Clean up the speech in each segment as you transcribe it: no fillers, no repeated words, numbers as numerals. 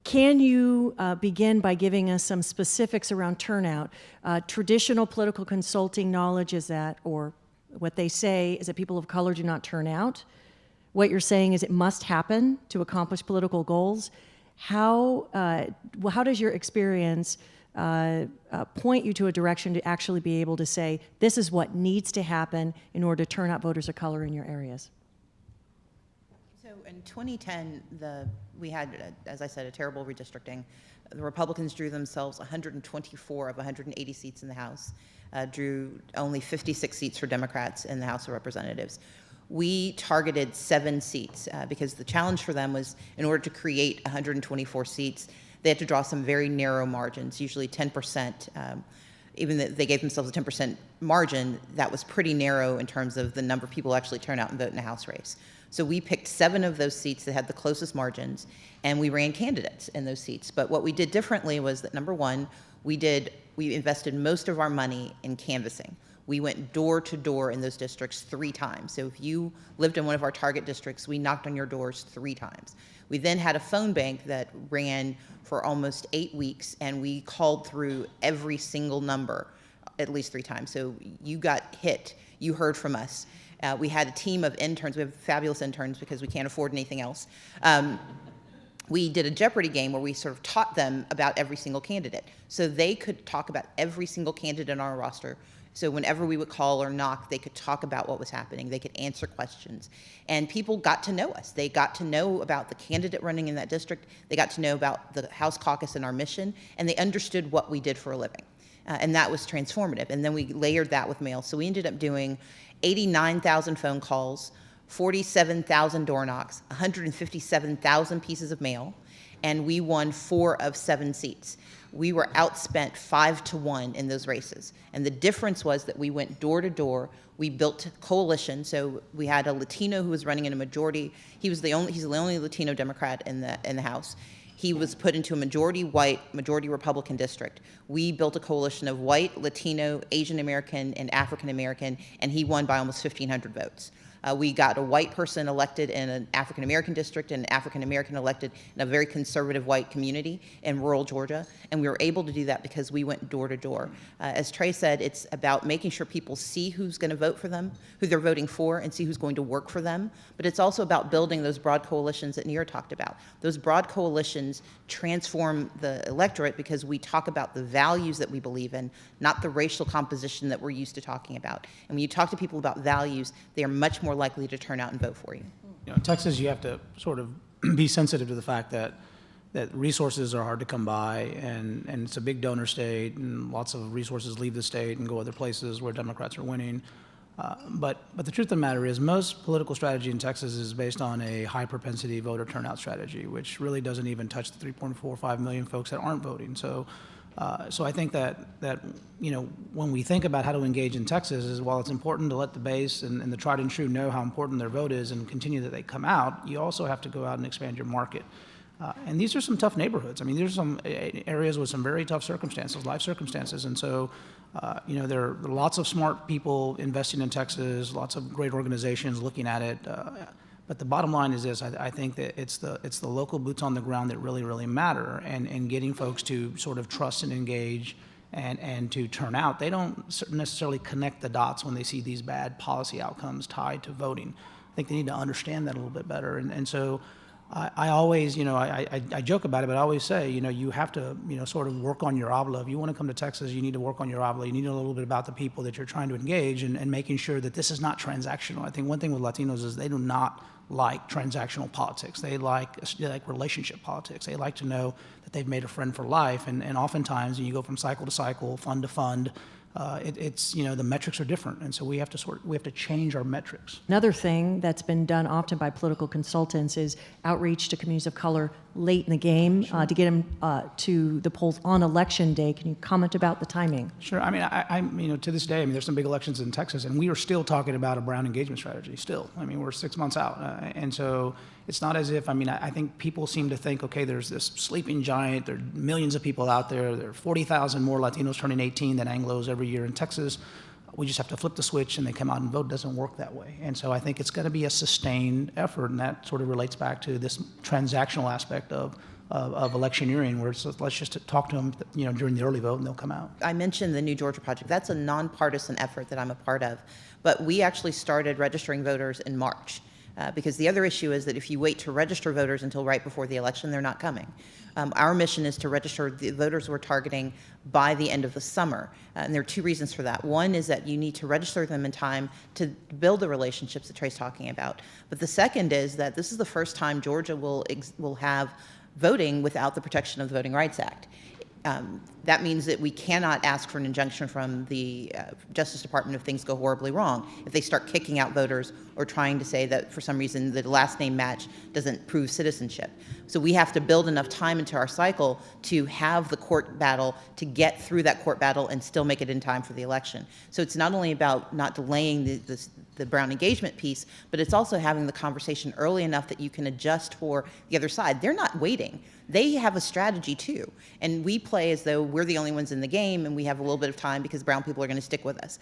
Can you begin by giving us some specifics around turnout? Traditional political consulting knowledge is that, or what they say is that people of color do not turn out. What you're saying is it must happen to accomplish political goals. How does your experience point you to a direction to actually be able to say, this is what needs to happen in order to turn out voters of color in your areas? So in 2010, we had, as I said, a terrible redistricting. The Republicans drew themselves 124 of 180 seats in the House, drew only 56 seats for Democrats in the House of Representatives. We targeted 7 seats because the challenge for them was, in order to create 124 seats, they had to draw some very narrow margins, usually 10%. Even though they gave themselves a 10% margin, that was pretty narrow in terms of the number of people who actually turn out and vote in a House race. So we picked 7 of those seats that had the closest margins, and we ran candidates in those seats. But what we did differently was that, number one, we invested most of our money in canvassing. We went door to door in those districts 3 times. So if you lived in one of our target districts, we knocked on your doors 3 times. We then had a phone bank that ran for almost 8 weeks, and we called through every single number at least 3 times. So you got hit, you heard from us. We had a team of interns. We have fabulous interns because we can't afford anything else. We did a Jeopardy game where we sort of taught them about every single candidate. So they could talk about every single candidate on our roster. So whenever we would call or knock, they could talk about what was happening. They could answer questions. And people got to know us. They got to know about the candidate running in that district. They got to know about the House caucus and our mission. And they understood what we did for a living. And that was transformative. And then we layered that with mail. So we ended up doing 89,000 phone calls, 47,000 door knocks, 157,000 pieces of mail, and we won 4 of 7 seats. We were outspent 5-1 in those races. And the difference was that we went door to door. We built coalition. So we had a Latino who was running in a majority. He's the only Latino Democrat in the House. He was put into a majority white, majority Republican district. We built a coalition of white, Latino, Asian American, and African American, and he won by almost 1,500 votes. We got a white person elected in an African American district and an African American elected in a very conservative white community in rural Georgia. And we were able to do that because we went door to door. As Trey said, it's about making sure people see who's going to vote for them, who they're voting for, and see who's going to work for them. But it's also about building those broad coalitions that Nir talked about. Those broad coalitions transform the electorate because we talk about the values that we believe in, not the racial composition that we're used to talking about. And when you talk to people about values, they are much more likely to turn out and vote for you. You know, in Texas, you have to sort of be sensitive to the fact that resources are hard to come by, and it's a big donor state, and lots of resources leave the state and go other places where Democrats are winning. But the truth of the matter is, most political strategy in Texas is based on a high propensity voter turnout strategy, which really doesn't even touch the 3.45 million folks that aren't voting. So I think that you know, when we think about how to engage in Texas, is while it's important to let the base and the tried and true know how important their vote is and continue that they come out, you also have to go out and expand your market. And these are some tough neighborhoods. I mean, these are some areas with some very tough circumstances, life circumstances. And so, you know, there are lots of smart people investing in Texas, lots of great organizations looking at it. But the bottom line is this: I think that it's the local boots on the ground that really matter, and getting folks to sort of trust and engage and to turn out. They don't necessarily connect the dots when they see these bad policy outcomes tied to voting. I think they need to understand that a little bit better. And so I always, you know, I joke about it, but I always say, you know, you have to, you know, sort of work on your ABLA. If you want to come to Texas, you need to work on your ABLA. You need to know a little bit about the people that you're trying to engage, and making sure that this is not transactional. I think one thing with Latinos is they do not like transactional politics. They like relationship politics. They like to know that they've made a friend for life, and oftentimes you go from cycle to cycle, fund to fund. It's, you know, the metrics are different, and so we have to change our metrics. Another thing that's been done often by political consultants is outreach to communities of color late in the game, to get them to the polls on election day. Can you comment about the timing? Sure. I mean, I'm, you know, to this day, I mean, there's some big elections in Texas, and we are still talking about a Brown engagement strategy. Still, I mean, we're 6 months out, and so it's not as if, I mean, I think people seem to think, okay, there's this sleeping giant. There are millions of people out there. There are 40,000 more Latinos turning 18 than Anglos every year in Texas. We just have to flip the switch and they come out and vote. It doesn't work that way. And so I think it's going to be a sustained effort, and that sort of relates back to this transactional aspect of of electioneering, where it's, let's just talk to them, during the early vote, and they'll come out. I mentioned the New Georgia Project. That's a nonpartisan effort that I'm a part of. But we actually started registering voters in March. Because the other issue is that if you wait to register voters until right before the election, they're not coming. Our mission is to register the voters we're targeting by the end of the summer. And there are two reasons for that. One is that you need to register them in time to build the relationships that Trey's talking about. But the second is that this is the first time Georgia will have voting without the protection of the Voting Rights Act. That means that we cannot ask for an injunction from the Justice Department if things go horribly wrong, if they start kicking out voters or trying to say that for some reason the last name match doesn't prove citizenship. So we have to build enough time into our cycle to have the court battle, to get through that court battle and still make it in time for the election. So it's not only about not delaying the Brown engagement piece, but it's also having the conversation early enough that you can adjust for the other side. They're not waiting. They have a strategy too. And we play as though we're the only ones in the game and we have a little bit of time because brown people are going to stick with us.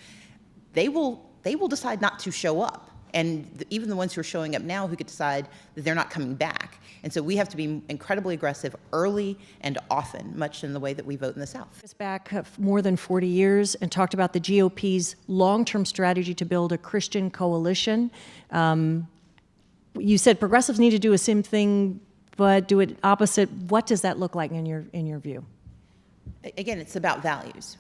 They will decide not to show up. And even the ones who are showing up now who could decide that they're not coming back. And so we have to be incredibly aggressive early and often, much in the way that we vote in the South. Back more than 40 years and talked about the GOP's long-term strategy to build a Christian coalition. You said progressives need to do a same thing, but do it opposite. What does that look like in your view? Again, it's about values.